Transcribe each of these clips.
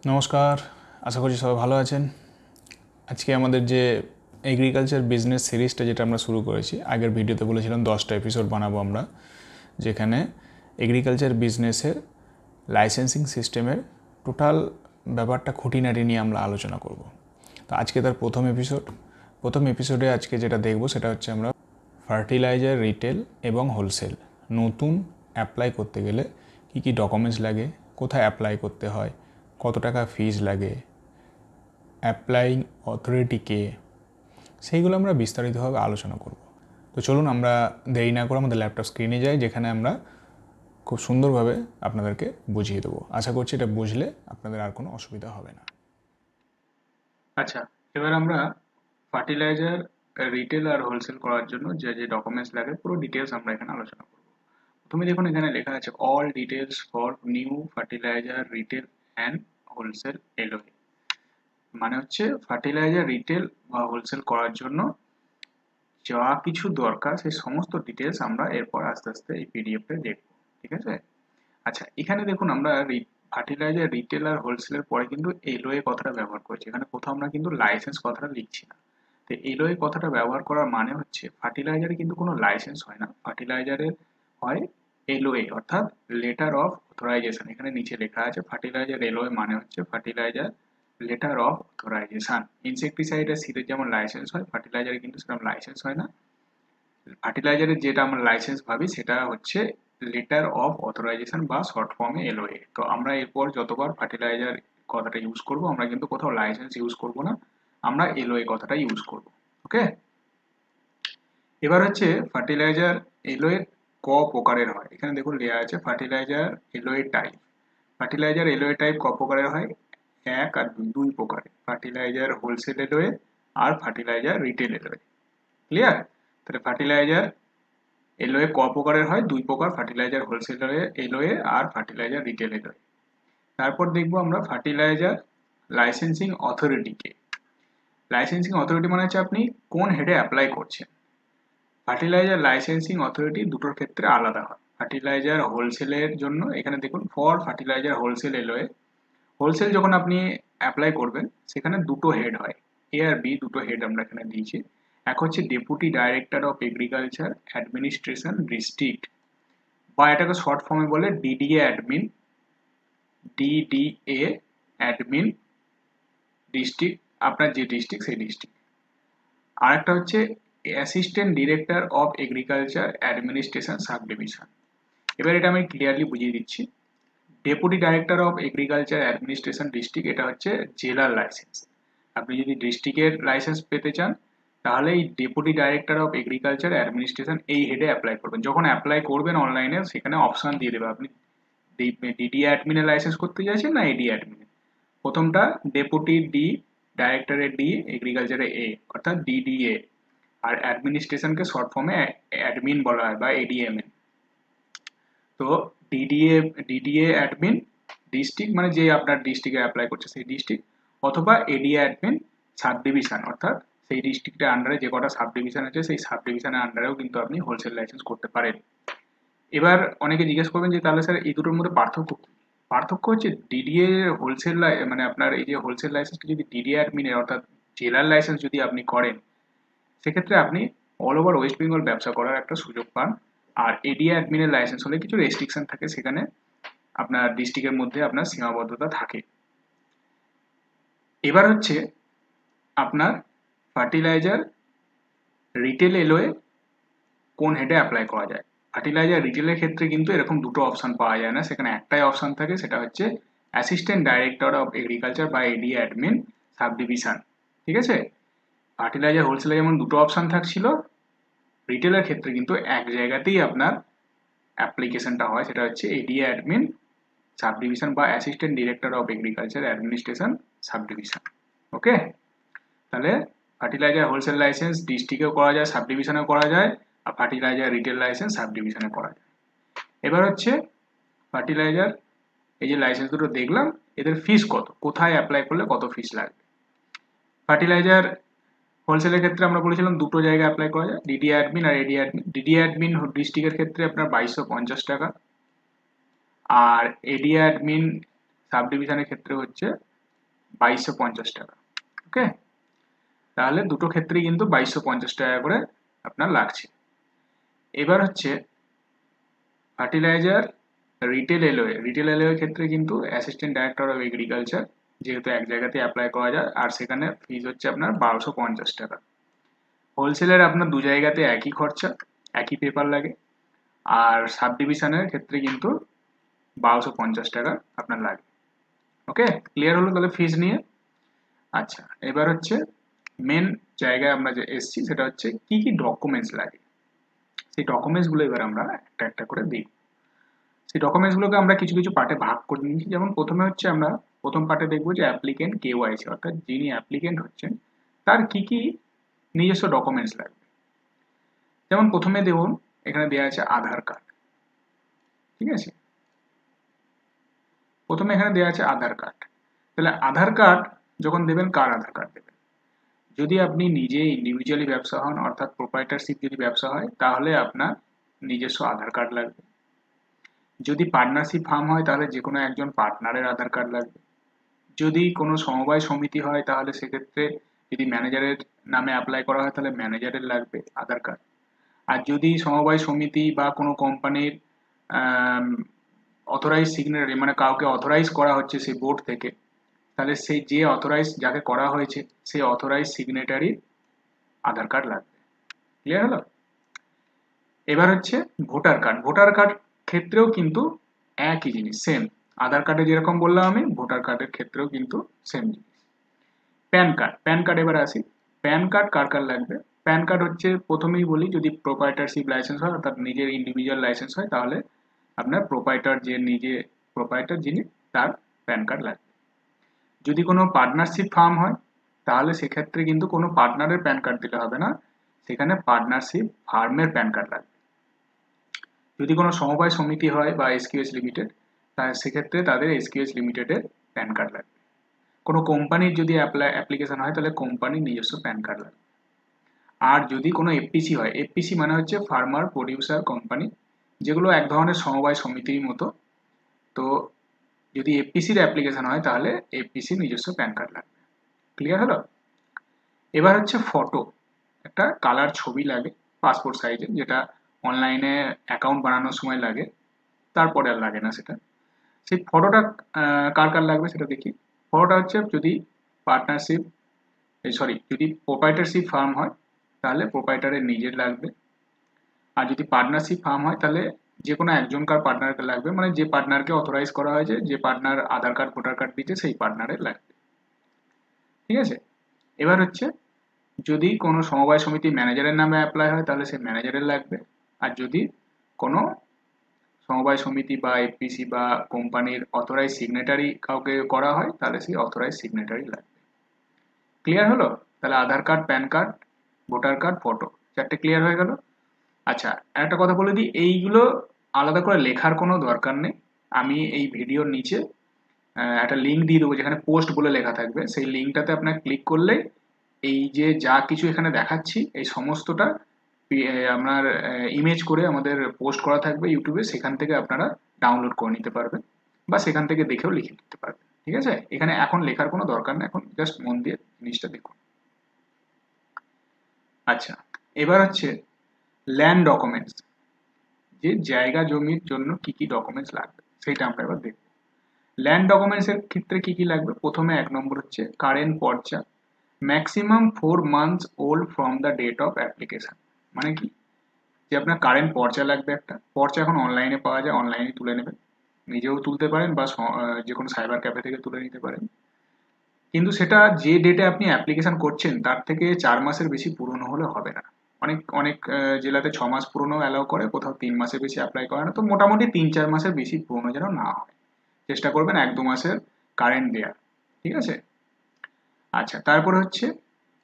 নমস্কার, আশা করছি সবাই ভালো আছেন। আজকে আমাদের যে এগ্রিকালচার বিজনেস সিরিজটা যেটা আমরা শুরু করেছি, আগের ভিডিওতে বলেছিলাম 10টা এপিসোড বানাবো আমরা, যেখানে এগ্রিকালচার বিজনেসের লাইসেন্সিং সিস্টেমের টোটাল ব্যাপারটা খুঁটিনাটি নিয়ে আমরা আলোচনা করব। তো আজকে তার প্রথম এপিসোডে আজকে যেটা দেখব সেটা হচ্ছে আমরা ফার্টিলাইজার রিটেল এবং হোলসেল নতুন অ্যাপ্লাই করতে গেলে কী কী ডকুমেন্টস লাগে, কোথায় অ্যাপ্লাই করতে হয়, কত টাকা ফিজ লাগে, অ্যাপ্লাইং অথরিটিকে, সেইগুলো আমরা বিস্তারিতভাবে আলোচনা করব। তো চলুন আমরা দেরি না করে আমাদের ল্যাপটপ স্ক্রিনে যাই, যেখানে আমরা খুব সুন্দরভাবে আপনাদেরকে বুঝিয়ে দেবো। আশা করছি এটা বুঝলে আপনাদের আর কোনো অসুবিধা হবে না। আচ্ছা, এবার আমরা ফার্টিলাইজার রিটেল আর হোলসেল করার জন্য যে যে ডকুমেন্টস লাগে পুরো ডিটেলস আমরা এখানে আলোচনা করব। প্রথমে দেখুন এখানে লেখা আছে all details for new fertiliser retail and wholesale LOA. মানে হচ্ছে ফার্টিলাইজার রিটেল বা হোলসেল করার জন্য যা কিছু দরকার সেই সমস্ত ডিটেলস আমরা এরপর আস্তে আস্তে এই পিডিএফে দেখব। ঠিক আছে? আচ্ছা, এখানে দেখুন আমরা ফার্টিলাইজার রিটেল আর হোলসেলের পরে কিন্তু এলওএ কথাটা ব্যবহার করছি। এখানে কোথাও আমরা কিন্তু লাইসেন্স কথাটা লিখছি না। তো এলওএ কথাটা ব্যবহার করার মানে হচ্ছে ফার্টিলাইজারে কিন্তু কোনো লাইসেন্স হয় না, ফার্টিলাইজারের হয় এলওএ অর্থাৎ লেটার অফ অথরাইজেশন। এখানে নিচে লেখা আছে ফার্টিলাইজার এলওএ মানে হচ্ছে ফার্টিলাইজার লেটার অফ অথরাইজেশন। ইনসেক্টিসাইডের সিটের যেমন লাইসেন্স হয়, ফার্টিলাইজারে কিন্তু সেরকম লাইসেন্স হয় না। ফার্টিলাইজারের যেটা আমরা লাইসেন্স ভাবি সেটা হচ্ছে লেটার অফ অথরাইজেশন বা শর্ট ফর্মে এলওএ। তো আমরা এরপর যতবার ফার্টিলাইজার কথাটা ইউজ করব আমরা কিন্তু কোথাও লাইসেন্স ইউজ করব না, আমরা এলওএ কথাটা ইউজ করব। ওকে, এবার হচ্ছে ফার্টিলাইজার এলওএ ক প্রকারের হয়। এখানে দেখুন লেখা আছে ফার্টিলাইজার এলওএ টাইপ। ফার্টিলাইজার এলওএ টাইপ ক প্রকারের হয়? এক আর দুই প্রকারের, ফার্টিলাইজার হোলসেল এলওএ আর ফার্টিলাইজার রিটেল এলওএ। ক্লিয়ার? তাহলে ফার্টিলাইজার এলওএ ক প্রকারের হয়? দুই প্রকার, ফার্টিলাইজার হোলসেল এলওএ আর ফার্টিলাইজার রিটেল এলওএ। তারপর দেখবো আমরা ফার্টিলাইজার লাইসেন্সিং অথরিটিকে। লাইসেন্সিং অথরিটি মানে হচ্ছে আপনি কোন হেডে অ্যাপ্লাই করছেন। ফার্টিলাইজার লাইসেন্সিং অথরিটি দুটোর ক্ষেত্রে আলাদা হয়। ফার্টিলাইজার হোলসেলের জন্য এখানে দেখুন ফর ফার্টিলাইজার হোলসেল এলওএ, হোলসেল যখন আপনি অ্যাপ্লাই করবেন সেখানে দুটো হেড হয়, এ আর বি দুটো হেড আমরা এখানে দিয়েছি। এক হচ্ছে deputy director of agriculture administration district, বা এটাকে শর্ট ফর্মে বলে DDA admin, DDA admin district, আপনার যে ডিস্ট্রিক্ট সেই ডিস্ট্রিক্ট। আর একটা হচ্ছে assistant director of agriculture administration sub division. এবার এটা আমি ক্লিয়ারলি বুঝিয়ে দিচ্ছি। Deputy director of agriculture administration district এটা হচ্ছে জেলার লাইসেন্স। আপনি যদি ডিস্ট্রিক্টের লাইসেন্স পেতে চান তাহলে এই deputy director of agriculture administration এই হেডে অ্যাপ্লাই করবেন। যখন অ্যাপ্লাই করবেন অনলাইনে সেখানে অপশন দিয়ে দেবে আপনি ডিডি অ্যাডমিনের লাইসেন্স করতে চাইছেন না এডি অ্যাডমিনের। প্রথমটা ডেপুটি ডি, ডাইরেক্টরের ডি, এগ্রিকালচারে এ অর্থাৎ ডিডিএ, আর অ্যাডমিনিস্ট্রেশনকে শর্ট ফর্মে অ্যাডমিন বলা হয় বা এডিএমএন। তো ডিডিএ ডিডিএ অ্যাডমিন ডিস্ট্রিক্ট মানে যে আপনার ডিস্ট্রিক্টে অ্যাপ্লাই করছে সেই ডিস্ট্রিক্ট, অথবা এডিএ অ্যাডমিন সাব ডিভিশন অর্থাৎ সেই ডিস্ট্রিক্টের আন্ডারে যে কটা সাব ডিভিশন আছে সেই সাব ডিভিশনের আন্ডারেও কিন্তু আপনি হোলসেল লাইসেন্স করতে পারেন। এবার অনেকে জিজ্ঞেস করবেন যে তাহলে স্যার এই দুটোর মধ্যে পার্থক্য কি? পার্থক্য হচ্ছে ডিডিএ হোলসেল মানে আপনার এই যে হোলসেল লাইসেন্সটা যদি ডিডিএ অ্যাডমিনের অর্থাৎ জেলার লাইসেন্স যদি আপনি করেন সেক্ষেত্রে আপনি অল ওভার ওয়েস্ট বেঙ্গল ব্যবসা করার একটা সুযোগ পান। আর এডিএ অ্যাডমিনের লাইসেন্স হলে কিছু রেস্ট্রিকশন থাকে, সেখানে আপনার ডিস্ট্রিক্টের মধ্যে আপনার সীমাবদ্ধতা থাকে। এবার হচ্ছে আপনার ফার্টিলাইজার রিটেল এলওএ কোন হেডে অ্যাপ্লাই করা যায়। ফার্টিলাইজার রিটেলের ক্ষেত্রে কিন্তু এরকম দুটো অপশন পাওয়া যায় না, সেখানে একটাই অপশন থাকে, সেটা হচ্ছে অ্যাসিস্ট্যান্ট ডাইরেক্টর অফ এগ্রিকালচার বা এডি অ্যাডমিন সাব ডিভিশন। ঠিক আছে? ফার্টিলাইজার হোলসেলে যেমন দুটো অপশন থাকছিল, রিটেলের ক্ষেত্রে কিন্তু এক জায়গাতেই আপনার অ্যাপ্লিকেশনটা হয়, সেটা হচ্ছে এডিএ অ্যাডমিন সাব ডিভিশন বা assistant director of agriculture administration subdivision. Okay, তাহলে ফার্টিলাইজার হোলসেল লাইসেন্স ডিস্ট্রিক্টেও করা যায়, সাব ডিভিশনেও করা যায়, আর ফার্টিলাইজার রিটেল লাইসেন্স সাব ডিভিশনে করা যায়। এবার হচ্ছে ফার্টিলাইজার এই যে লাইসেন্স দুটো দেখলাম এদের ফিস কত, কোথায় অ্যাপ্লাই করলে কত ফিস লাগবে। ফার্টিলাইজার হোলসেলের ক্ষেত্রে আমরা বলেছিলাম দুটো জায়গায় অ্যাপ্লাই করা যায়, ডিডি অ্যাডমিন আর এডি অ্যাডমিন। ডিডি অ্যাডমিন ডিস্ট্রিক্টের ক্ষেত্রে আপনার 2250 টাকা, আর এডি অ্যাডমিন সাব ডিভিশনের ক্ষেত্রে হচ্ছে 2250 টাকা। ওকে, তাহলে দুটো ক্ষেত্রেই কিন্তু 2250 টাকা করে আপনার লাগছে। এবার হচ্ছে ফার্টিলাইজার রিটেল এলওএ ক্ষেত্রে কিন্তু অ্যাসিস্ট্যান্ট ডাইরেক্টর অফ এগ্রিকালচার যেহেতু এক জায়গাতে অ্যাপ্লাই করা যায়, আর সেখানে ফিজ হচ্ছে আপনার 1250 টাকা। হোলসেলের আপনার দু জায়গাতে একই খরচা, একই পেপার লাগে, আর সাব ডিভিশনের ক্ষেত্রে কিন্তু 1250 টাকা আপনার লাগে। ওকে, ক্লিয়ার হলো তাহলে ফিজ নিয়ে। আচ্ছা, এবার হচ্ছে মেন জায়গায় আমরা যে এসছি সেটা হচ্ছে কি কি ডকুমেন্টস লাগে। সেই ডকুমেন্টসগুলো এবার আমরা একটা একটা করে দিই। সেই ডকুমেন্টসগুলোকে আমরা কিছু কিছু পার্টে ভাগ করে নিয়েছি। যেমন প্রথমে হচ্ছে আমরা প্রথম পার্টে দেখবো যে অ্যাপ্লিকেন্ট কেওয়াইসি, অর্থাৎ যিনি অ্যাপ্লিকেন্ট হচ্ছেন তার কি কি নিজস্ব ডকুমেন্টস লাগবে। যেমন প্রথমে দেখুন এখানে দেওয়া আছে আধার কার্ড। ঠিক আছে, প্রথমে এখানে দেওয়া আছে আধার কার্ড। তাহলে আধার কার্ড যখন দেবেন, কার আধার কার্ড দেবেন? যদি আপনি নিজে ইন্ডিভিজুয়ালি ব্যবসা হন, অর্থাৎ প্রোপ্রাইটারশিপ যদি ব্যবসা হয়, তাহলে আপনার নিজস্ব আধার কার্ড লাগবে। যদি পার্টনারশিপ ফার্ম হয় তাহলে যে কোনো একজন পার্টনারের আধার কার্ড লাগবে। যদি কোনো সমবায় সমিতি হয় তাহলে সেক্ষেত্রে যদি ম্যানেজারের নামে অ্যাপ্লাই করা হয় তাহলে ম্যানেজারের লাগবে আধার কার্ড। আর যদি সমবায় সমিতি বা কোনো কোম্পানির অথরাইজ সিগনেটারি, মানে কাউকে অথরাইজ করা হচ্ছে সেই বোর্ড থেকে, তাহলে সেই যে অথরাইজ যাকে করা হয়েছে সেই অথরাইজ সিগনেটারি আধার কার্ড লাগবে। ক্লিয়ার হলো? এবার হচ্ছে ভোটার কার্ড। ভোটার কার্ড ক্ষেত্রেও কিন্তু একই জিনিস, সেম। আধার কার্ডে যেরকম বললাম আমি, ভোটার কার্ডের ক্ষেত্রেও কিন্তু সেম জিনিস। প্যান কার্ড, প্যান কার্ড এবার আসি। প্যান কার্ড কার কার লাগবে? প্যান কার্ড হচ্ছে প্রথমেই বলি, যদি প্রোপ্রাইটারশিপ লাইসেন্স হয় অর্থাৎ নিজের ইন্ডিভিজুয়াল লাইসেন্স হয় তাহলে আপনার প্রোপ্রাইটার, যে নিজে প্রোপ্রাইটার যিনি, তার প্যান কার্ড লাগবে। যদি কোনো পার্টনারশিপ ফার্ম হয় তাহলে সেক্ষেত্রে কিন্তু কোনো পার্টনারের প্যান কার্ড দিলে হবে না, সেখানে পার্টনারশিপ ফার্মের প্যান কার্ড লাগবে। যদি কোনো সমবায় সমিতি হয় বা এসকিউএস লিমিটেড, তাহলে সেক্ষেত্রে তাদের এসকিউএস লিমিটেডের প্যান কার্ড লাগবে। কোনো কোম্পানির যদি অ্যাপ্লিকেশন হয় তাহলে কোম্পানির নিজস্ব প্যান কার্ড লাগবে। আর যদি কোনো এফপিসি হয়, এফপিসি মানে হচ্ছে ফার্মার প্রডিউসার কোম্পানি, যেগুলো এক ধরনের সমবায় সমিতির মতো, তো যদি এফপিসির অ্যাপ্লিকেশন হয় তাহলে এফপিসির নিজস্ব প্যান কার্ড লাগবে। ক্লিয়ার হলো? এবার হচ্ছে ফটো, একটা কালার ছবি লাগে পাসপোর্ট সাইজের, যেটা অনলাইনে অ্যাকাউন্ট বানানোর সময় লাগে, তারপরে আর লাগে না সেটা। সেই ফটোটা কার কার লাগবে সেটা দেখি। ফটোটা হচ্ছে যদি পার্টনারশিপ, সরি, যদি প্রোপ্রাইটারশিপ ফার্ম হয় তাহলে প্রোপ্রাইটারের নিজের লাগবে। আর যদি পার্টনারশিপ ফার্ম হয় তাহলে যে কোনো একজনকার পার্টনারকে লাগবে, মানে যে পার্টনারকে অথরাইজ করা হয়েছে, যে পার্টনার আধার কার্ড ভোটার কার্ড দিচ্ছে সেই পার্টনারের লাগবে। ঠিক আছে, এবার হচ্ছে যদি কোনো সমবায় সমিতি ম্যানেজারের নামে অ্যাপ্লাই হয় তাহলে সেই ম্যানেজারের লাগবে। আর যদি কোনো সমবায় সমিতি বা এফপিসি বা কোম্পানির অথরাইজ সিগনেটারি কাউকে করা হয় তাহলে সেই অথরাইজ সিগনেটারি লাগবে। ক্লিয়ার হলো? তাহলে Aadhaar card, PAN card, voter card, photo, চারটে ক্লিয়ার হয়ে গেল। আচ্ছা, একটা কথা বলে দিই, এইগুলো আলাদা করে লেখার কোনো দরকার নেই। আমি এই ভিডিওর নিচে একটা লিঙ্ক দিয়ে দেবো যেখানে পোস্ট বলে লেখা থাকবে, সেই লিঙ্কটাতে আপনার ক্লিক করলে এই যে যা কিছু এখানে দেখাচ্ছি এই সমস্তটা আপনার ইমেজ করে আমাদের পোস্ট করা থাকবে ইউটিউবে, সেখান থেকে আপনারা ডাউনলোড করে নিতে পারবেন বা সেখান থেকে দেখেও লিখে নিতে পারবেন। ঠিক আছে, এখানে এখন লেখার কোনো দরকার নেই, এখন জাস্ট মন দিয়ে জিনিসটা দেখুন। আচ্ছা, এবার হচ্ছে ল্যান্ড ডকুমেন্টস, যে জায়গা জমির জন্য কি কি ডকুমেন্টস লাগবে সেটা আমরা এবার দেখব। ল্যান্ড ডকুমেন্টস এর ক্ষেত্রে কি কি লাগবে? প্রথমে এক নম্বর হচ্ছে কারেন্ট পর্চা, maximum 4 months old from the date of application. মানে কি, যে আপনার কারেন্ট পর্চা লাগবে। একটা পর্চা এখন অনলাইনে পাওয়া যায়, অনলাইনে তুলে নেবেন, নিজেও তুলতে পারেন বা যে কোনো সাইবার ক্যাফে থেকে তুলে নিতে পারেন। কিন্তু সেটা যে ডেটে আপনি অ্যাপ্লিকেশন করছেন তার থেকে 4 মাসের বেশি পুরনো হলে হবে না। অনেক অনেক জেলাতে 6 মাস পুরনো অ্যালাউ করে, কোথাও 3 মাসের বেশি অ্যাপ্লাই করে না। তো মোটামুটি 3-4 মাসের বেশি পুরনো যেন না হয়, চেষ্টা করবেন 1-2 মাসের কারেন্ট দেওয়ার। ঠিক আছে, আচ্ছা, তারপরে হচ্ছে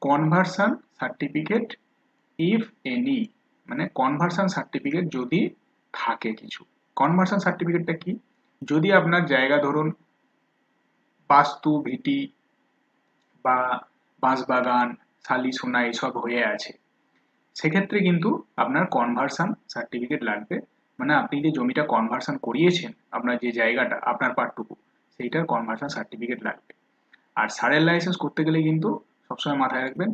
কনভার্সন সার্টিফিকেট ইফ এনি, মানে কনভার্সন সার্টিফিকেট যদি থাকে কিছু। কনভার্সন সার্টিফিকেটটা কি? যদি আপনার জায়গা ধরুন বাস্তু ভিটি বা বাঁশবাগান, শালি সোনা এসব হয়ে আছে, সেক্ষেত্রে কিন্তু আপনার কনভার্সন সার্টিফিকেট লাগবে। মানে আপনি যে জমিটা কনভার্সন করিয়েছেন, আপনার যে জায়গাটা, আপনার পার্টটুকু, সেইটার কনভার্সন সার্টিফিকেট লাগবে। আর সারের লাইসেন্স করতে গেলে কিন্তু সবসময় মাথায় রাখবেন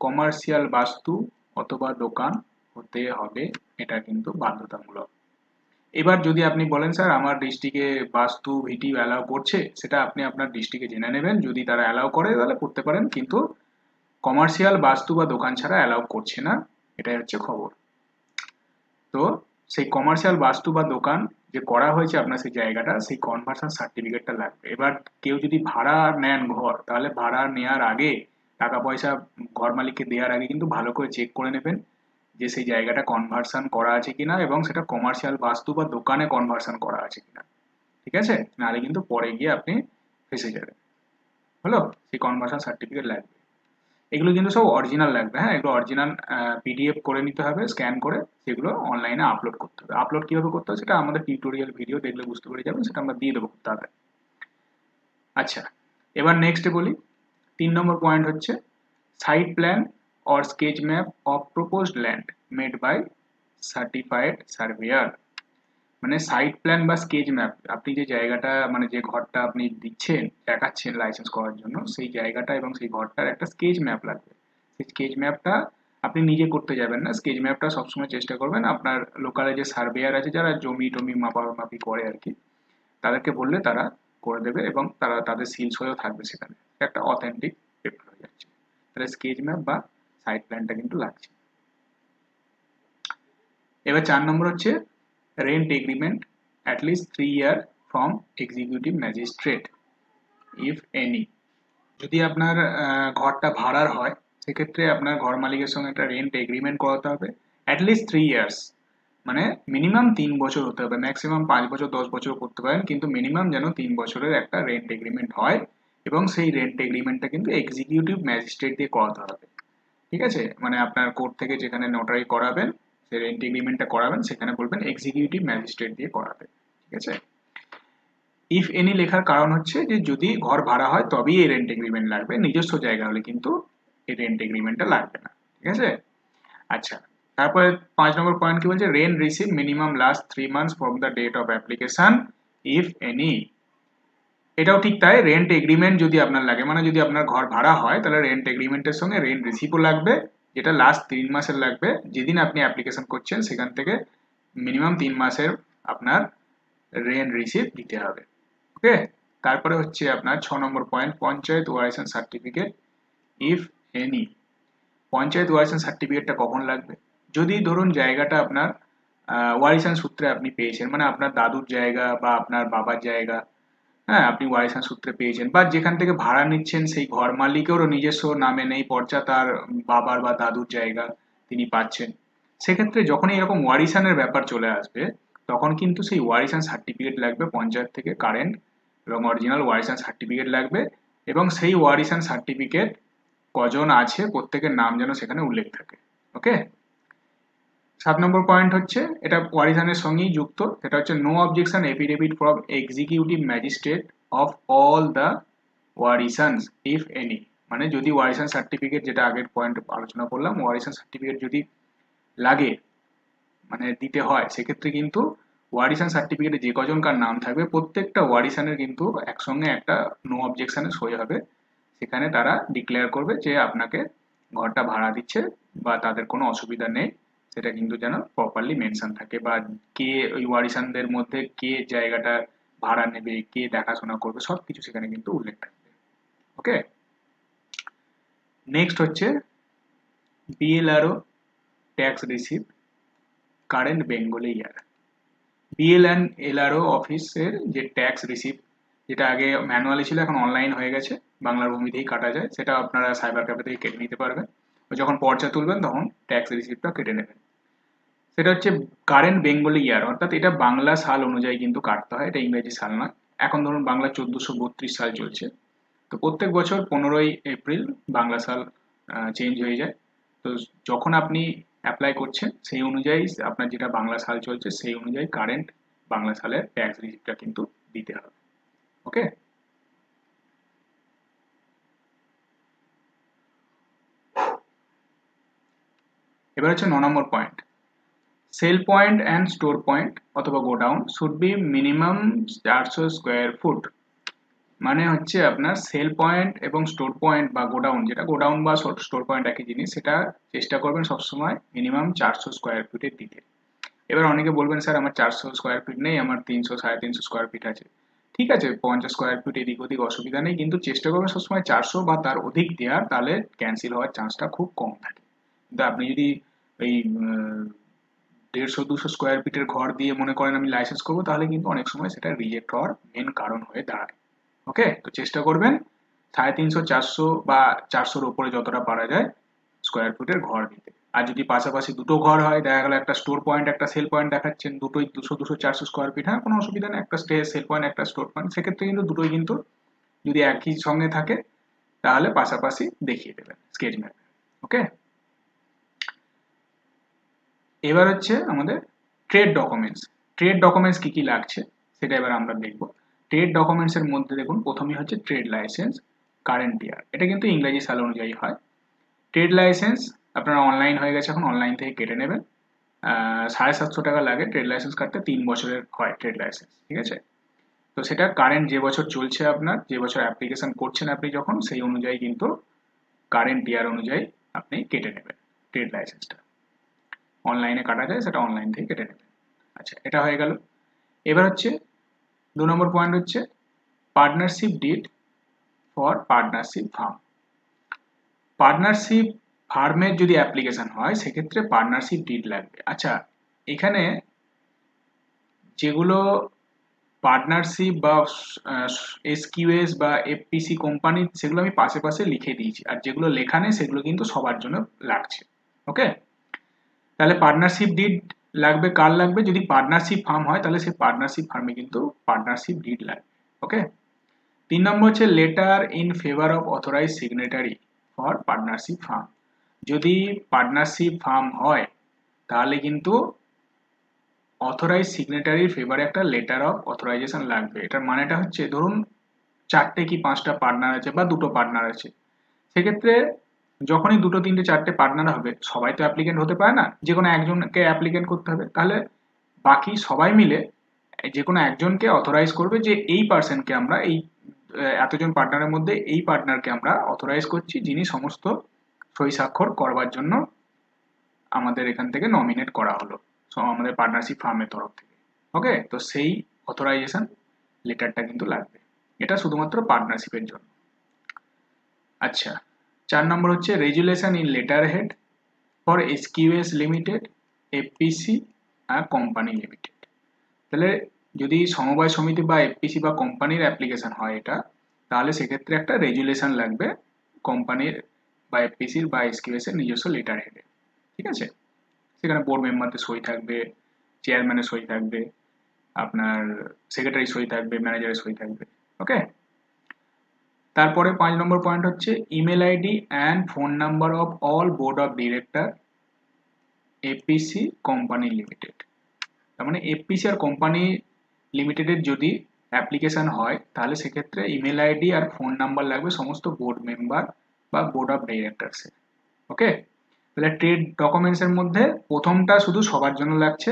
কমার্শিয়াল বাস্তু অথবা দোকান হতে হবে, এটা কিন্তু বাধ্যতামূলক। এবার যদি আপনি বলেন স্যার আমার ডিস্ট্রিক্টে বাস্তু ভিটি অ্যালাউ করছে, সেটা আপনি আপনার ডিস্ট্রিক্টে জেনে নেবেন, যদি তারা অ্যালাউ করে তাহলে করতে পারেন, কিন্তু কমার্শিয়াল বাস্তু বা দোকান ছাড়া অ্যালাউ করছে না, এটাই হচ্ছে খবর। তো সেই কমার্শিয়াল বাস্তু বা দোকান যে করা হয়েছে আপনার সেই জায়গাটা, সেই কনভার্সন সার্টিফিকেটটা লাগবে। এবার কেউ যদি ভাড়া নেন ঘর, তাহলে ভাড়া নেওয়ার আগে টাকা পয়সা ঘর মালিককে দেওয়ার আগে কিন্তু ভালো করে চেক করে নেবেন যে সেই জায়গাটা কনভার্সন করা আছে কিনা এবং সেটা কমার্শিয়াল বাস্তু বা দোকানে কনভার্সন করা আছে কিনা, ঠিক আছে? নাহলে কিন্তু পরে গিয়ে আপনি ফেঁসে যাবেন। হলো, সেই কনভার্সন সার্টিফিকেট লাগবে। এগুলো কিন্তু সব অরিজিনাল লাগবে, হ্যাঁ, এগুলো অরিজিনাল পিডিএফ করে নিতে হবে, স্ক্যান করে সেগুলো অনলাইনে আপলোড করতে হবে। আপলোড কিভাবে করতে হবে সেটা আমাদের টিউটোরিয়াল ভিডিও দেখলে বুঝতে পেরে যাবেন, সেটা আমরা দিয়ে দেবো খুব তাড়াতাড়ি। আচ্ছা, এবার নেক্সটে বলি। 3 নম্বর পয়েন্ট হচ্ছে site plan or sketch map of proposed land made by certified surveyor. মানে সাইট প্ল্যান বা স্কেচ ম্যাপ, আপনি যে জায়গাটা মানে যে ঘরটা আপনি দিচ্ছেন দেখাচ্ছেন লাইসেন্স করার জন্য, সেই জায়গাটা এবং সেই ঘরটার একটা স্কেচ ম্যাপ লাগবে। সেই স্কেচ ম্যাপটা আপনি নিজে করতে যাবেন না, স্কেচ ম্যাপটা সবসময় চেষ্টা করবেন আপনার লোকালে যে সার্ভেয়ার আছে যারা জমি টমি মাপামাপি করে আর কি, তাদেরকে বললে তারা করে দেবে এবং তারা তাদের সিলস হয়েও থাকবে সেখানে, একটা অথেন্টিক পেপার হয়ে যাচ্ছে। তাহলে স্কেচ ম্যাপ বা সাইট প্ল্যানটা কিন্তু লাগছে। এবার 4 নম্বর হচ্ছে rent agreement at least 3 year from executive magistrate if any। যদি আপনার ঘরটা ভাড়ার হয় সেক্ষেত্রে আপনার ঘর মালিকের সঙ্গে একটা রেন্ট এগ্রিমেন্ট করাতে হবে at least 3 years, মানে মিনিমাম 3 বছর হতে হবে, ম্যাক্সিমাম 5 বছর 10 বছর করতে পারেন, কিন্তু মিনিমাম যেন 3 বছরের একটা রেন্ট এগ্রিমেন্ট হয় এবং সেই রেন্ট এগ্রিমেন্টটা কিন্তু এক্সিকিউটিভ ম্যাজিস্ট্রেট দিয়ে করাতে হবে, ঠিক আছে? মানে আপনার কোর্ট থেকে যেখানে নোটারি করাবেন, সেই রেন্ট এগ্রিমেন্টটা করাবেন, সেখানে বলবেন এক্সিকিউটিভ ম্যাজিস্ট্রেট দিয়ে করাতে, ঠিক আছে? ইফ এনি লেখার কারণ হচ্ছে যে যদি ঘর ভাড়া হয় তবেই এই রেন্ট এগ্রিমেন্ট লাগবে, নিজস্ব জায়গা হলে কিন্তু এই রেন্ট এগ্রিমেন্টটা লাগবে না, ঠিক আছে? আচ্ছা, তারপরে 5 নম্বর পয়েন্ট কি বলছে, rent receive minimum last 3 months from the date of application if any. এটাও ঠিক তাই, রেন্ট এগ্রিমেন্ট যদি আপনার লাগে, মানে যদি আপনার ঘর ভাড়া হয় তাহলে রেন্ট এগ্রিমেন্টের সঙ্গে রেন্ট রিসিপ্টও লাগবে, যেটা লাস্ট 3 মাসের লাগবে, যেদিন আপনি অ্যাপ্লিকেশন করছেন সেখান থেকে মিনিমাম 3 মাসের আপনার রেন্ট রিসিপ্ট দিতে হবে, ওকে? তারপরে হচ্ছে আপনার 6 নম্বর পয়েন্ট পঞ্চায়েত ওয়ারিশন সার্টিফিকেট ইফ এনি। পঞ্চায়েত ওয়ারিশন সার্টিফিকেটটা কখন লাগবে? যদি ধরুন জায়গাটা আপনার ওয়ারিশান সূত্রে আপনি পেয়েছেন, মানে আপনার দাদুর জায়গা বা আপনার বাবার জায়গা, হ্যাঁ, আপনি ওয়ারিশান সূত্রে পেয়েছেন, বা যেখান থেকে ভাড়া নিচ্ছেন সেই ঘর মালিকেরও নিজস্ব নামে নেই পর্চা, তার বাবার বা দাদুর জায়গা তিনি পাচ্ছেন, সেক্ষেত্রে যখন এরকম ওয়ারিশানের ব্যাপার চলে আসবে তখন কিন্তু সেই ওয়ারিশান সার্টিফিকেট লাগবে পঞ্চায়েত থেকে, কারেন্ট এবং অরিজিনাল ওয়ারিশান সার্টিফিকেট লাগবে, এবং সেই ওয়ারিশান সার্টিফিকেট কজন আছে প্রত্যেকের নাম যেন সেখানে উল্লেখ থাকে, ওকে? 7 নম্বর পয়েন্ট হচ্ছে এটা ওয়ারিশানের সঙ্গেই যুক্ত, সেটা হচ্ছে no objection affidavit from executive magistrate of all the ওয়ারিশানস ইফ এনি। মানে যদি ওয়ারিশান সার্টিফিকেট, যেটা আগের পয়েন্ট আলোচনা করলাম, ওয়ারিশান সার্টিফিকেট যদি লাগে মানে দিতে হয়, সেক্ষেত্রে কিন্তু ওয়ারিশান সার্টিফিকেটে যে কজনকার নাম থাকবে প্রত্যেকটা ওয়ারিশানের কিন্তু একসঙ্গে একটা নো অবজেকশনের সই হবে, সেখানে তারা ডিক্লেয়ার করবে যে আপনাকে ঘরটা ভাড়া দিচ্ছে বা তাদের কোনো অসুবিধা নেই, সেটা কিন্তু যেন প্রপারলি মেনশন থাকে, বা কে ওই ওয়ারিশানদের মধ্যে কে জায়গাটা ভাড়া নেবে, কে দেখাশোনা করবে, সবকিছু সেখানে কিন্তু উল্লেখ থাকবে, ওকে? নেক্সট হচ্ছে BLRO tax receipt current Bengali year. BL and LRO অফিসের যে ট্যাক্স রিসিপ্ট, যেটা আগে ম্যানুয়ালি ছিল এখন অনলাইন হয়ে গেছে, বাংলার ভূমিতেই কাটা যায়, সেটা আপনারা সাইবার ক্যাফে থেকে কেটে নিতে পারবেন, যখন পর্চা তুলবেন তখন ট্যাক্স রিসিপ্টটা কেটে নেবেন। সেটা হচ্ছে কারেন্ট বেঙ্গলি ইয়ার, অর্থাৎ এটা বাংলা সাল অনুযায়ী কিন্তু কাটতে হয়, এটা ইংরেজি সাল নয়। এখন ধরুন বাংলা 1432 সাল চলছে, তো প্রত্যেক বছর 15ই এপ্রিল বাংলা সাল চেঞ্জ হয়ে যায়, তো যখন আপনি অ্যাপ্লাই করছেন সেই অনুযায়ী আপনার যেটা বাংলা সাল চলছে সেই অনুযায়ী কারেন্ট বাংলা সালের ট্যাক্স রিসিপ্টটা কিন্তু দিতে হবে, ওকে? এবার হচ্ছে 9 নম্বর point, sale point and store point অথবা godown should be minimum 400 square foot. মানে হচ্ছে আপনার সেল পয়েন্ট এবং স্টোর পয়েন্ট বা গোডাউন, যেটা গোডাউন বা স্টোর পয়েন্ট একই জিনিস, সেটা চেষ্টা করবেন সবসময় মিনিমাম 400 স্কোয়ার ফিটের দিতে। এবার অনেকে বলবেন স্যার আমার 400 স্কোয়ার ফিট নেই, আমার 300 সাড়ে 300 স্কোয়ার ফিট আছে। ঠিক আছে, 50 স্কোয়ার ফিট এদিক ওদিক অসুবিধা নেই, কিন্তু চেষ্টা করবেন সবসময় 400 বা তার অধিক দেওয়ার, তাহলে ক্যান্সেল হওয়ার চান্সটা খুব কম থাকে। কিন্তু আপনি যদি এই 150-200 স্কোয়ার ফিটের ঘর দিয়ে মনে করেন আমি লাইসেন্স করবো, তাহলে কিন্তু অনেক সময় সেটা রিজেক্ট হওয়ার মেন কারণ হয়ে দাঁড়ায়। ওকে, তো চেষ্টা করবেন 350-400 বা 400-র উপরে যতটা পারা যায় স্কোয়ার ফুটের ঘর দিতে। আর যদি পাশাপাশি দুটো ঘর হয়, দেখা গেল একটা স্টোর পয়েন্ট একটা সেল পয়েন্ট দেখাচ্ছেন, দুটোই 200-400 স্কোয়ার ফিট, হ্যাঁ কোনো অসুবিধা নেই, একটা সেল পয়েন্ট একটা স্টোর পয়েন্ট, সেক্ষেত্রে কিন্তু দুটোই কিন্তু যদি একই সঙ্গে থাকে তাহলে পাশাপাশি দেখিয়ে দেবেন স্কেচ ম্যাপে। ওকে, এবার হচ্ছে আমাদের ট্রেড ডকুমেন্টস। ট্রেড ডকুমেন্টস কি কি লাগছে সেটা এবার আমরা দেখব। ট্রেড ডকুমেন্টস এর মধ্যে দেখুন প্রথমেই হচ্ছে ট্রেড লাইসেন্স, কারেন্ট ইয়ার, এটা কিন্তু ইংরেজি সাল অনুযায়ী হয়। ট্রেড লাইসেন্স আপনারা অনলাইন হয়ে গেছে, এখন অনলাইন থেকে কেটে নেবেন। 750 টাকা লাগে ট্রেড লাইসেন্স কাটতে, 3 বছরের হয় ট্রেড লাইসেন্স, ঠিক আছে। তো সেটা কারেন্ট যে বছর চলছে, আপনার যে বছর অ্যাপ্লিকেশন করছেন আপনি যখন, সেই অনুযায়ী কিন্তু কারেন্ট ইয়ার অনুযায়ী আপনি কেটে নেবেন ট্রেড লাইসেন্সটা। অনলাইনে কাটা যায়, সেটা অনলাইন থেকে কেটে নেবেন। আচ্ছা, এটা হয়ে গেল। এবার হচ্ছে 2 নম্বর পয়েন্ট হচ্ছে partnership did for partnership farm. Partnership ফার্মের যদি অ্যাপ্লিকেশন হয় সেক্ষেত্রে পার্টনারশিপ ডিড লাগবে। আচ্ছা, এখানে যেগুলো পার্টনারশিপ বা এসকিউএস বা এফপিসি কোম্পানি, সেগুলো আমি পাশে পাশে লিখে দিয়েছি, আর যেগুলো লেখা নেই সেগুলো কিন্তু সবার জন্য লাগছে। ওকে, তাহলে পার্টনারশিপ ডিড লাগবে, কার লাগবে? যদি পার্টনারশিপ ফার্ম হয় তাহলে সেই পার্টনারশিপ ফার্মে কিন্তু পার্টনারশিপ ডিড লাগবে। ওকে, 3 নম্বর হচ্ছে letter in favour of authorise signatory for partnership firm. যদি পার্টনারশিপ ফার্ম হয় তাহলে কিন্তু অথরাইজ সিগনেটারির ফেভারে একটা লেটার অফ অথরাইজেশন লাগবে। এটার মানেটা হচ্ছে ধরুন 4টে কি 5টা পার্টনার আছে বা 2টো পার্টনার আছে, সেক্ষেত্রে যখনই 2টো 3টে 4টে পার্টনার হবে, সবাই তো অ্যাপ্লিকেন্ট হতে পারে না, যে কোনো একজনকে অ্যাপ্লিকেন্ট করতে হবে, তাহলে বাকি সবাই মিলে যে কোনো একজনকে অথরাইজ করবে যে এই পার্সনকে আমরা এই এতজন পার্টনারের মধ্যে এই পার্টনারকে আমরা অথরাইজ করছি, যিনি সমস্ত সই স্বাক্ষর করবার জন্য আমাদের এখান থেকে নমিনেট করা হলো আমাদের পার্টনারশিপ ফার্মের তরফ থেকে। ওকে, তো সেই অথরাইজেশন লেটারটা কিন্তু লাগবে, এটা শুধুমাত্র পার্টনারশিপের জন্য। আচ্ছা, 4 নম্বর হচ্ছে resolution in letterhead for SQS limited, FPC আর কোম্পানি লিমিটেড। তাহলে যদি সমবায় সমিতি বা এফপিসি বা কোম্পানির অ্যাপ্লিকেশন হয় এটা, তাহলে সেক্ষেত্রে একটা রেজুলেশন লাগবে কোম্পানির বা এফপিসির বা এসকিউএস এর নিজস্ব লেটার হেডে, ঠিক আছে। সেখানে বোর্ড মেম্বারদের সই থাকবে, চেয়ারম্যানের সই থাকবে, আপনার সেক্রেটারি সই থাকবে, ম্যানেজারের সই থাকবে। ওকে, তারপরে 5 নম্বর পয়েন্ট হচ্ছে email ID and phone number of all board of director FPC company limited. তার মানে এফপিসি আর কোম্পানি লিমিটেডের যদি অ্যাপ্লিকেশন হয় তাহলে সেক্ষেত্রে ইমেল আইডি আর ফোন নাম্বার লাগবে সমস্ত বোর্ড মেম্বার বা বোর্ড অফ ডিরেক্টরসের। ওকে, তাহলে ট্রেড ডকুমেন্টসের মধ্যে প্রথমটা শুধু সবার জন্য লাগছে,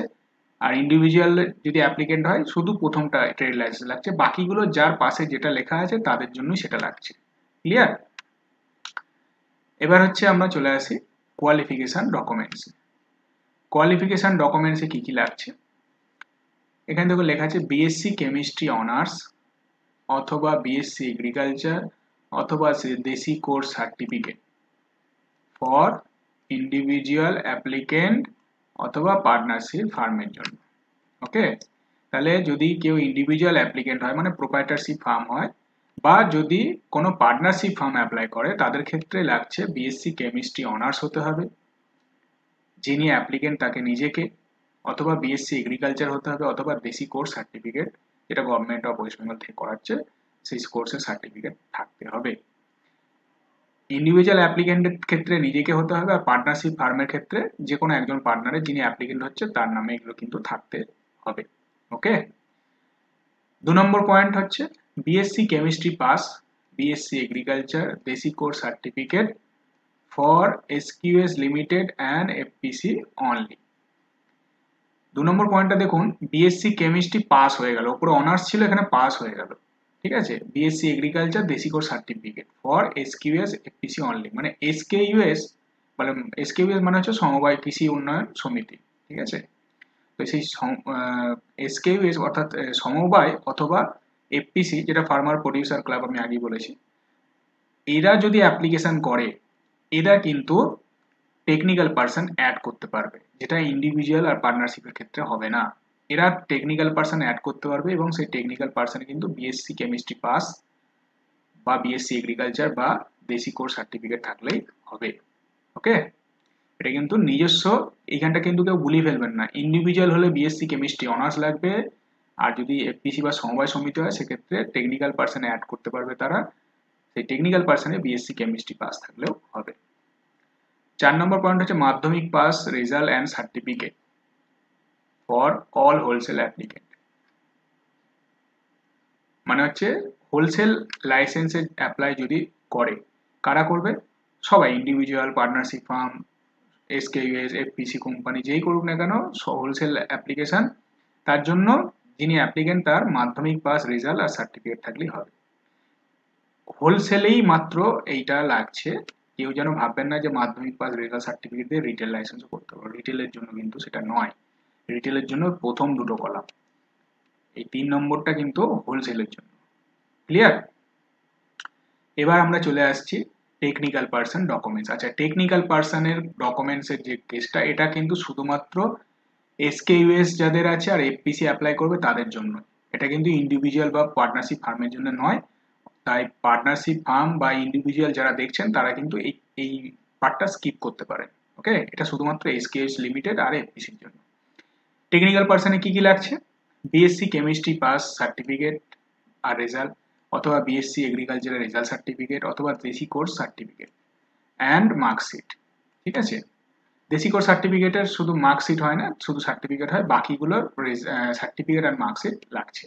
আর ইন্ডিভিজুয়াল যদি অ্যাপ্লিকেন্ট হয় শুধু প্রথমটা ট্রেড লাইসেন্স লাগছে, বাকিগুলো যার পাশে যেটা লেখা আছে তাদের জন্যই সেটা লাগছে। ক্লিয়ার? এবার হচ্ছে আমরা চলে আসি কোয়ালিফিকেশন ডকুমেন্টস। কোয়ালিফিকেশন ডকুমেন্টসে কি কি লাগছে, এখানে দেখো লেখা আছে বিএসসি কেমিস্ট্রি অনার্স অথবা বিএসসি এগ্রিকালচার অথবা দেশি course certificate for individual applicant অথবা পার্টনারশিপ ফার্মের জন্য। ওকে, তাহলে যদি কেউ ইন্ডিভিজুয়াল অ্যাপ্লিকেন্ট হয় মানে প্রোপ্রাইটারশিপ ফার্ম হয়, বা যদি কোনো পার্টনারশিপ ফার্ম অ্যাপ্লাই করে, তাদের ক্ষেত্রে লাগছে বিএসসি কেমিস্ট্রি অনার্স হতে হবে যিনি অ্যাপ্লিকেন্ট তাকে নিজেকে, অথবা বিএসসি এগ্রিকালচার হতে হবে, অথবা দেশি কোর্স সার্টিফিকেট যেটা গভর্নমেন্ট অফ ওয়েস্ট বেঙ্গল থেকে করাচ্ছে সেই কোর্সের সার্টিফিকেট থাকতে হবে। ইন্ডিভিজুয়াল অ্যাপ্লিকেন্টের ক্ষেত্রে নিজেকে হতে হবে, আর পার্টনারশিপ ফার্মের ক্ষেত্রে যে কোনো একজন পার্টনারের যিনি অ্যাপ্লিকেন্ট হচ্ছে তার নামে এগুলো কিন্তু থাকতে হবে। ওকে, 2 নম্বর পয়েন্ট হচ্ছে BSc chemistry pass, BSc agriculture, DAESI course certificate for SQS limited and FPC only. 2 নম্বর পয়েন্টটা দেখুন, বিএসসি কেমিস্ট্রি পাস হয়ে গেল, উপরে অনার্স ছিল এখানে পাস হয়ে গেল, ঠিক আছে, BSc agriculture DAESI course certificate for SQS FPC only, মানে এসকেইউএস মানে এসকেইউএস মানে হচ্ছে সমবায় কৃষি উন্নয়ন সমিতি, ঠিক আছে। তো সেই এসকেইউএস অর্থাৎ সমবায় অথবা এফপিসি, যেটা ফার্মার প্রডিউসার ক্লাব আমি আগেই বলেছি, এরা যদি অ্যাপ্লিকেশন করে এরা কিন্তু টেকনিক্যাল পার্সন অ্যাড করতে পারবে, যেটা ইন্ডিভিজুয়াল আর পার্টনারশিপের ক্ষেত্রে হবে না। এরা টেকনিক্যাল পার্সন অ্যাড করতে পারবে এবং সেই টেকনিক্যাল পার্সন কিন্তু বিএসসি কেমিস্ট্রি পাস বা বিএসসি এগ্রিকালচার বা দেশি কোর্স সার্টিফিকেট থাকলেই হবে। ওকে, এটা কিন্তু নিজস্ব, এইখানটা কিন্তু কেউ ভুলিয়ে ফেলবেন না। ইন্ডিভিজুয়াল হলে বিএসসি কেমিস্ট্রি অনার্স লাগবে, আর যদি এফপিসি বা সমবায় সমিতি হয় সেক্ষেত্রে টেকনিক্যাল পার্সন অ্যাড করতে পারবে তারা, সেই টেকনিক্যাল পার্সনে বিএসসি কেমিস্ট্রি পাস থাকলেও হবে। 4 নম্বর পয়েন্ট হচ্ছে মাধ্যমিক pass result and certificate for all wholesale applicant, মানে হচ্ছে হোলসেল লাইসেন্সের অ্যাপ্লাই যদি করে, কারা করবে? সবাই, individual, partnership firm, SKUS, FPC company, যেই করুক না কেন হোলসেল অ্যাপ্লিকেশন, তার জন্য যিনি অ্যাপ্লিকেন্ট তার মাধ্যমিক পাস রেজাল্ট আর সার্টিফিকেট থাকলেই হবে। হোলসেলেই মাত্র এইটা লাগছে, কেউ যেন ভাববেন না যে মাধ্যমিক পাস রেজাল্ট সার্টিফিকেট দিয়ে রিটেল লাইসেন্সও করতে পারো, রিটেলের জন্য কিন্তু সেটা নয়। রিটেলের জন্য প্রথম দুটো কলাম, এই 3 নম্বরটা কিন্তু হোলসেলের জন্য। ক্লিয়ার? এবার আমরা চলে আসছি টেকনিক্যাল পার্সন ডকুমেন্টস। আচ্ছা, টেকনিক্যাল পার্সনের ডকুমেন্টসের যে কেসটা, এটা কিন্তু শুধুমাত্র এসকেইউএস যাদের আছে আর এফপিসি অ্যাপ্লাই করবে তাদের জন্য, এটা কিন্তু ইন্ডিভিজুয়াল বা পার্টনারশিপ ফার্মের জন্য নয়। তাই পার্টনারশিপ ফার্ম বা ইন্ডিভিজুয়াল যারা দেখছেন তারা কিন্তু এই পার্টটা স্কিপ করতে পারেন। ওকে, এটা শুধুমাত্র এসকেএস লিমিটেড আর এফপিসির জন্য। টেকনিক্যাল পার্সনে কি কি লাগছে? বিএসসি কেমিস্ট্রি পাস সার্টিফিকেট আর রেজাল্ট, অথবা বিএসসি এগ্রিকালচারের রেজাল্ট সার্টিফিকেট, অথবা দেশি কোর্স সার্টিফিকেট অ্যান্ড মার্কশিট। ঠিক আছে, দেশি কোর্স সার্টিফিকেটের শুধু মার্কশিট হয় না, শুধু সার্টিফিকেট হয়, বাকিগুলোর সার্টিফিকেট আর মার্কশিট লাগছে।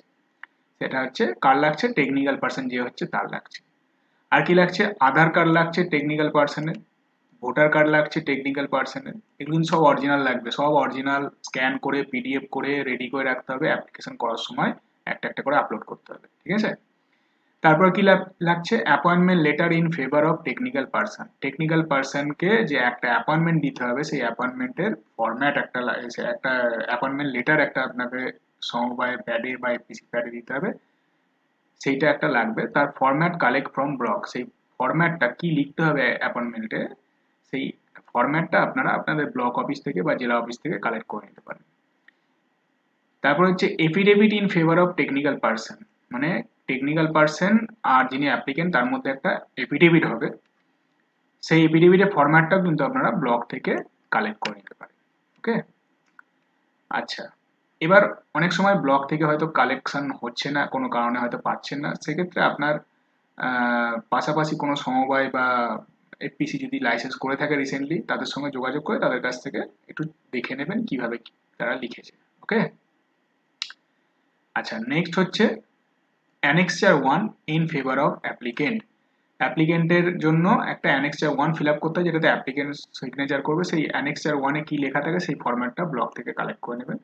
সেটা হচ্ছে কার লাগছে? টেকনিক্যাল পার্সন যে হচ্ছে তার লাগছে। আর কি লাগছে? আধার কার্ড লাগছে টেকনিক্যাল পার্সনের, ভোটার কার্ড লাগছে টেকনিক্যাল পার্সনের, এগুলো কিন্তু সব অরিজিনাল লাগবে, সব অরিজিনাল স্ক্যান করে পিডিএফ করে রেডি করে রাখতে হবে, অ্যাপ্লিকেশন করার সময় একটা একটা করে আপলোড করতে হবে। ঠিক আছে, তারপর কি লাগছে? Appointment letter in favour of technical person. Technical পার্সনকে যে একটা অ্যাপয়েন্টমেন্ট দিতে হবে, সেই অ্যাপয়েন্টমেন্টের ফরম্যাট একটা একটা অ্যাপয়েন্টমেন্ট লেটার একটা আপনাকে সমবায় প্যাডে বা এপিসি প্যাডে দিতে হবে, সেইটা একটা লাগবে। তার ফরম্যাট কালেক্ট ফ্রম ব্লক, সেই ফরম্যাটটা কি লিখতে হবে অ্যাপয়েন্টমেন্টে, সেই ফরম্যাটটা আপনারা আপনাদের ব্লক অফিস থেকে বা জেলা অফিস থেকে কালেক্ট করে নিতে পারেন। তারপর হচ্ছে affidavit in favour of technical person, মানে টেকনিক্যাল পার্সন আর যিনি অ্যাপ্লিকেন্ট তার মধ্যে একটা এফিডেভিট হবে, সেই এফিডেভিটের ফরম্যাটটাও কিন্তু আপনারা ব্লক থেকে কালেক্ট করে নিতে পারেন। ওকে, আচ্ছা, এবার অনেক সময় ব্লক থেকে হয়তো কালেকশন হচ্ছে না, কোনো কারণে হয়তো পাচ্ছেন না, সেক্ষেত্রে আপনার পাশাপাশি কোনো সমবায় বা এফপিসি যদি লাইসেন্স করে থাকে রিসেন্টলি, তাদের সঙ্গে যোগাযোগ করে তাদের কাছ থেকে একটু দেখে নেবেন কিভাবে তারা লিখেছে। ওকে, আচ্ছা, নেক্সট হচ্ছে annexure 1 in favour of applicant. অ্যাপ্লিকেন্টের জন্য একটা অ্যানেক্সচার 1 ফিল আপ করতে হয়, যেটাতে অ্যাপ্লিকেন্ট সিগনেচার করবে। সেই অ্যানেক্সচার 1-এ কি লেখা থাকে সেই ফরম্যাটটা ব্লক থেকে কালেক্ট করে নেবেন।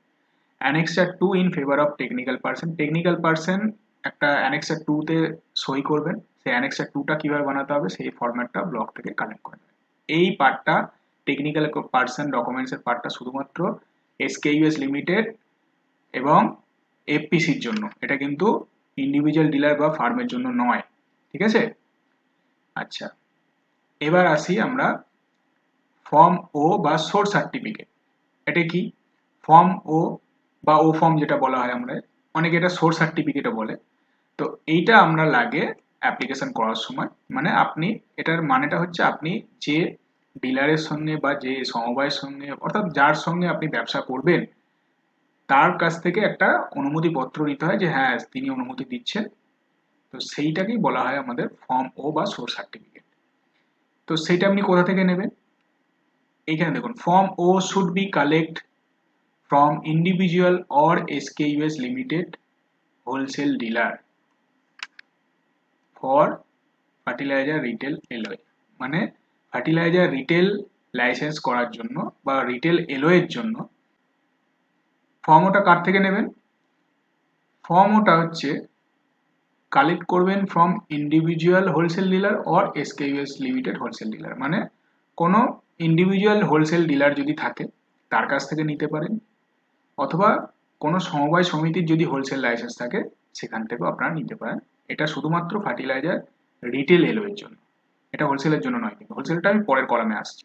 Annexure 2 in favour of technical person. Technical person একটা অ্যানেক্সার 2-তে সই করবেন, সেই অ্যানেক্সার 2টা কিভাবে বানাতে হবে সেই ফরম্যাটটা ব্লক থেকে কালেক্ট করে নেবেন। এই পার্টটা টেকনিক্যাল পার্সন ডকুমেন্টসের পার্টটা শুধুমাত্র এসকেইউএস লিমিটেড এবং এফপিসির জন্য, এটা কিন্তু ইন্ডিভিজুয়াল ডিলার বা ফার্মের জন্য নয়। ঠিক আছে, আচ্ছা, এবার আসি আমরা ফর্ম ও বা সোর্স সার্টিফিকেট। এটা কি? ফর্ম ও বা ও ফর্ম যেটা বলা হয়, আমরা অনেকে এটা সোর্স সার্টিফিকেটও বলে। তো এইটা আমরা লাগে অ্যাপ্লিকেশন করার সময়, মানে আপনি, এটার মানেটা হচ্ছে আপনি যে ডিলারের সঙ্গে বা যে সমবায়ের সঙ্গে, অর্থাৎ যার সঙ্গে আপনি ব্যবসা করবেন তার কাছ থেকে একটা অনুমতি পত্র নিতে হয় যে হ্যাঁ তিনি অনুমতি দিচ্ছেন, তো সেইটাকেই বলা হয় আমাদের ফর্ম ও বা সোর্স সার্টিফিকেট। তো সেইটা আপনি কোথা থেকে নেবেন? এইখানে দেখুন, form O should be collect from individual or SKUS limited wholesale dealer for fertiliser retail LOA, মানে ফার্টিলাইজার রিটেল লাইসেন্স করার জন্য বা রিটেল এলওয়ের জন্য ফর্ম ওটা কার থেকে নেবেন? ফর্ম ওটা হচ্ছে কালেক্ট করবেন from individual wholesale dealer or SKUS limited wholesale dealer, মানে কোনো ইন্ডিভিজুয়াল হোলসেল ডিলার যদি থাকে তার কাছ থেকে নিতে পারেন, অথবা কোনো সমবায় সমিতির যদি হোলসেল লাইসেন্স থাকে সেখান থেকেও আপনারা নিতে পারেন। এটা শুধুমাত্র ফার্টিলাইজার রিটেল এলও এর জন্য, এটা হোলসেলের জন্য নয়, কিন্তু হোলসেলটা আমি পরের কলামে আসছি।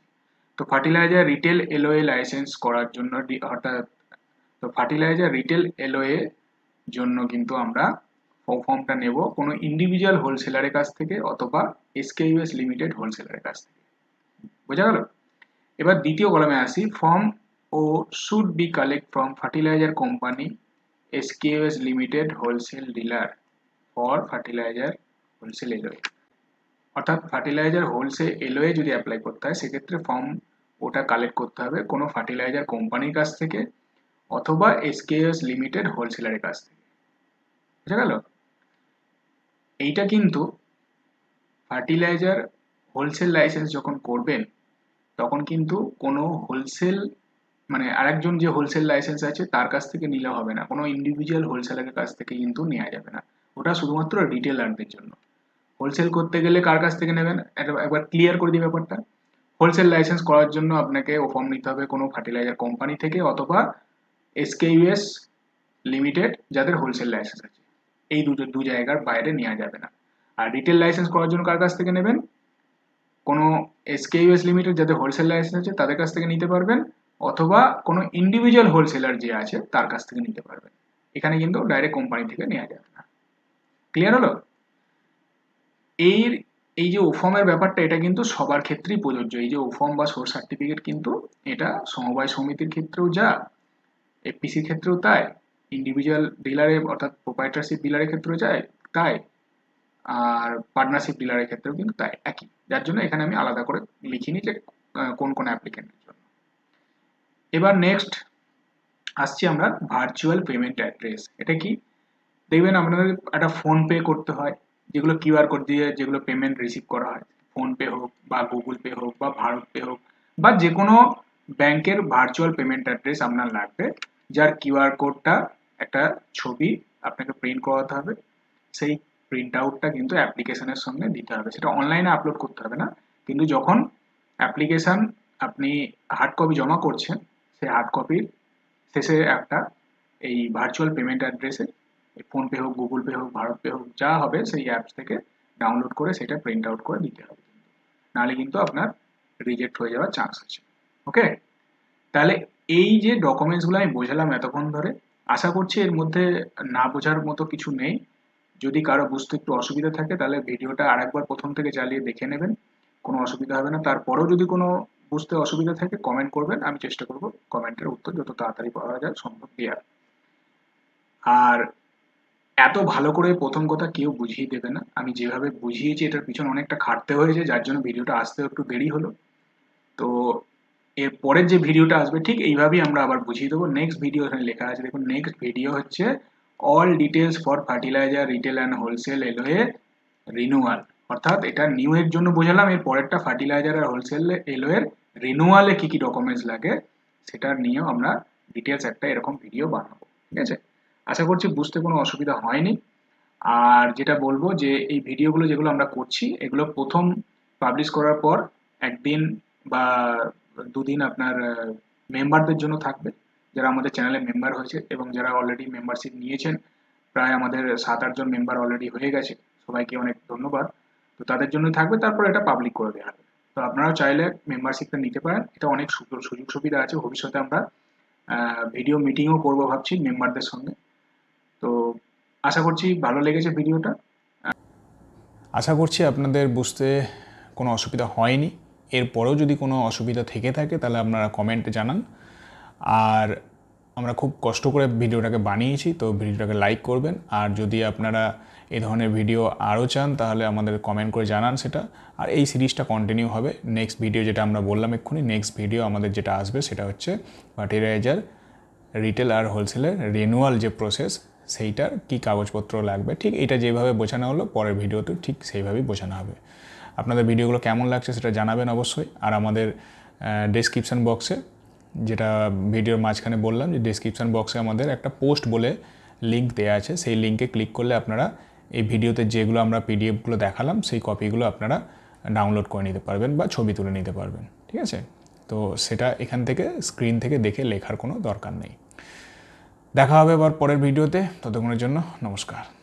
তো ফার্টিলাইজার রিটেল এলওএ লাইসেন্স করার জন্য অর্থাৎ তো ফার্টিলাইজার রিটেল এলওএ জন্য কিন্তু আমরা ফর্মটা নেব কোনো ইন্ডিভিজুয়াল হোলসেলারের কাছ থেকে অথবা এসকেইউএস লিমিটেড হোলসেলারের কাছ থেকে। বোঝা গেল? এবার দ্বিতীয় কলামে আসি, form O should be collect from fertiliser company SKUS limited wholesale dealer for fertiliser wholesale LOA. অর্থাৎ ফার্টিলাইজার হোলসেল এলওএ যদি অ্যাপ্লাই করতে হয় সেক্ষেত্রে ফর্ম ওটা কালেক্ট করতে হবে কোনো ফার্টিলাইজার কোম্পানির কাছ থেকে অথবা এসকেইউএস লিমিটেড হোলসেলারের কাছ থেকে। বুঝা গেল? এইটা কিন্তু ফার্টিলাইজার হোলসেল লাইসেন্স যখন করবেন তখন কিন্তু কোনো হোলসেল মানে আরেকজন যে হোলসেল লাইসেন্স আছে তার কাছ থেকে নিলে হবে না, কোনো ইন্ডিভিজুয়াল হোলসেলারের কাছ থেকে কিন্তু নেওয়া যাবে না, ওটা শুধুমাত্র রিটেলারদের জন্য। হোলসেল করতে গেলে কার কাছ থেকে নেবেন একবার ক্লিয়ার করে দিই ব্যাপারটা। হোলসেল লাইসেন্স করার জন্য আপনাকে ও ফর্ম নিতে হবে কোনো ফার্টিলাইজার কোম্পানি থেকে অথবা এসকেইউএস লিমিটেড যাদের হোলসেল লাইসেন্স আছে, এই দু জায়গার বাইরে নেওয়া যাবে না। আর রিটেল লাইসেন্স করার জন্য কার কাছ থেকে নেবেন, কোনো এসকেইউএস লিমিটেড যাদের হোলসেল লাইসেন্স আছে তাদের কাছ থেকে নিতে পারবেন অথবা কোনো ইন্ডিভিজুয়াল হোলসেলার যে আছে তার কাছ থেকে নিতে পারবেন। এখানে কিন্তু ডাইরেক্ট কোম্পানি থেকে নেওয়া যাবে না। ক্লিয়ার হলো? এই যে ওফর্মের ব্যাপারটা এটা কিন্তু সবার ক্ষেত্রেই প্রযোজ্য। এই যে ওফর্ম বা সোর্স সার্টিফিকেট কিন্তু এটা সমবায় সমিতির ক্ষেত্রেও যা, এফপিসির ক্ষেত্রেও তাই, ইন্ডিভিজুয়াল ডিলারের অর্থাৎ প্রোপাইটারশিপ ডিলারের ক্ষেত্রেও যায় তাই, আর পার্টনারশিপ ডিলারের ক্ষেত্রেও কিন্তু তাই একই। যার জন্য এখানে আমি আলাদা করে লিখিনি যে কোন কোন অ্যাপ্লিকেন্টের জন্য। এবার নেক্সট আসছি আমরা ভার্চুয়াল পেমেন্ট অ্যাড্রেস। এটা কি? দেখবেন আপনাদের একটা ফোন পে করতে হয়, যেগুলো কিউআর কোড দিয়ে যেগুলো পেমেন্ট রিসিভ করা হয়, ফোনপে হোক বা গুগল পে হোক বা ভারত পে হোক বা যে কোনো ব্যাংকের ভার্চুয়াল পেমেন্ট অ্যাড্রেস আপনার লাগবে, যার কিউআর কোডটা একটা ছবি আপনাকে প্রিন্ট করাতে হবে। সেই প্রিন্ট আউটটা কিন্তু অ্যাপ্লিকেশনের সঙ্গে দিতে হবে, সেটা অনলাইনে আপলোড করতে হবে না, কিন্তু যখন অ্যাপ্লিকেশন আপনি হার্ড কপি জমা করছেন সেই হার্ড কপির শেষে একটা এই ভার্চুয়াল পেমেন্ট অ্যাড্রেসে ফোনপে হোক গুগল পে হোক ভারত পে হোক যা হবে সেই অ্যাপস থেকে ডাউনলোড করে সেটা প্রিন্ট আউট করে দিতে হবে, নাহলে কিন্তু আপনার রিজেক্ট হয়ে যাওয়ার চান্স আছে। ওকে, তাহলে এই যে ডকুমেন্টসগুলো আমি বোঝালাম এতক্ষণ ধরে, আশা করছি এর মধ্যে না বোঝার মতো কিছু নেই। যদি কারো বুঝতে একটু অসুবিধা থাকে তাহলে ভিডিওটা আরেকবার প্রথম থেকে চালিয়ে দেখে নেবেন, কোনো অসুবিধা হবে না। তারপরেও যদি কোনো বুঝতে অসুবিধা থাকে কমেন্ট করবেন, আমি চেষ্টা করব কমেন্টের উত্তর যত তাড়াতাড়ি পাওয়া যায় সম্ভব দেওয়ার। আর এত ভালো করে প্রথম কথা কেউ বুঝিয়ে দেবে না, আমি যেভাবে বুঝিয়েছি এটার পিছনে অনেকটা খাটতে হয়েছে, যার জন্য ভিডিওটা আসতে একটু দেরি হলো। তো এর পরের যে ভিডিওটা আসবে ঠিক এইভাবেই আমরা আবার বুঝিয়ে দেবো। নেক্সট ভিডিও এখানে লেখা আছে দেখুন, নেক্সট ভিডিও হচ্ছে all details for fertiliser retail and wholesale LOA renewal. অর্থাৎ এটা নিউ এর জন্য বোঝালাম, এর পরেরটা ফার্টিলাইজার আর হোলসেল এলওএ এর রিনিউয়ালে কি কি ডকুমেন্টস লাগে সেটা নিয়েও আমরা ডিটেলস একটা এরকম ভিডিও বানাবো। ঠিক আছে, আশা করছি বুঝতে কোনো অসুবিধা হয়নি। আর যেটা বলবো যে এই ভিডিওগুলো যেগুলো আমরা করছি এগুলো প্রথম পাবলিশ করার পর একদিন বা দুদিন আপনার মেম্বারদের জন্য থাকবে, যারা আমাদের চ্যানেলে মেম্বার হয়েছে এবং যারা অলরেডি মেম্বারশিপ নিয়েছেন, প্রায় আমাদের 7-8 জন মেম্বার অলরেডি হয়ে গেছে, সবাইকে অনেক ধন্যবাদ। তো তাদের জন্য থাকবে, তারপর এটা পাবলিক করে দেওয়া হবে। তো আপনারাও চাইলে মেম্বারশিপটা নিতে পারেন, এটা অনেক সুযোগ সুবিধা আছে। ভবিষ্যতে আমরা ভিডিও মিটিংও করবো ভাবছি মেম্বারদের সঙ্গে। তো আশা করছি ভালো লেগেছে ভিডিওটা। আশা করছি আপনাদের বুঝতে কোনো অসুবিধা হয়নি। এরপরেও যদি কোনো অসুবিধা থেকে থাকে তাহলে আপনারা কমেন্টে জানান। আর আমরা খুব কষ্ট করে ভিডিওটাকে বানিয়েছি, তো ভিডিওটাকে লাইক করবেন। আর যদি আপনারা এই ধরনের ভিডিও আরও চান তাহলে আমাদের কমেন্ট করে জানান সেটা। আর এই সিরিজটা কন্টিনিউ হবে। নেক্সট ভিডিও যেটা আমরা বললাম এক্ষুনি, নেক্সট ভিডিও আমাদের যেটা আসবে সেটা হচ্ছে ফার্টিলাইজার রিটেল আর হোলসেলের রিনিউয়াল যে প্রসেস, সেইটার কি কাগজপত্র লাগবে, ঠিক এটা যেভাবে বোঝানো হলো পরের ভিডিওতে ঠিক সেইভাবেই বোঝানো হবে। আপনাদের ভিডিওগুলো কেমন লাগছে সেটা জানাবেন অবশ্যই। আর আমাদের ডেসক্রিপশান বক্সে, যেটা ভিডিওর মাঝখানে বললাম যে ডেসক্রিপশান বক্সে আমাদের একটা পোস্ট বলে লিঙ্ক দেওয়া আছে, সেই লিঙ্কে ক্লিক করলে আপনারা এই ভিডিওতে যেগুলো আমরা পিডিএফগুলো দেখালাম সেই কপিগুলো আপনারা ডাউনলোড করে নিতে পারবেন বা ছবি তুলে নিতে পারবেন, ঠিক আছে? তো সেটা এখান থেকে স্ক্রিন থেকে দেখে লেখার কোনো দরকার নেই। দেখা হবে আবার পরের ভিডিওতে, ততক্ষণের জন্য নমস্কার।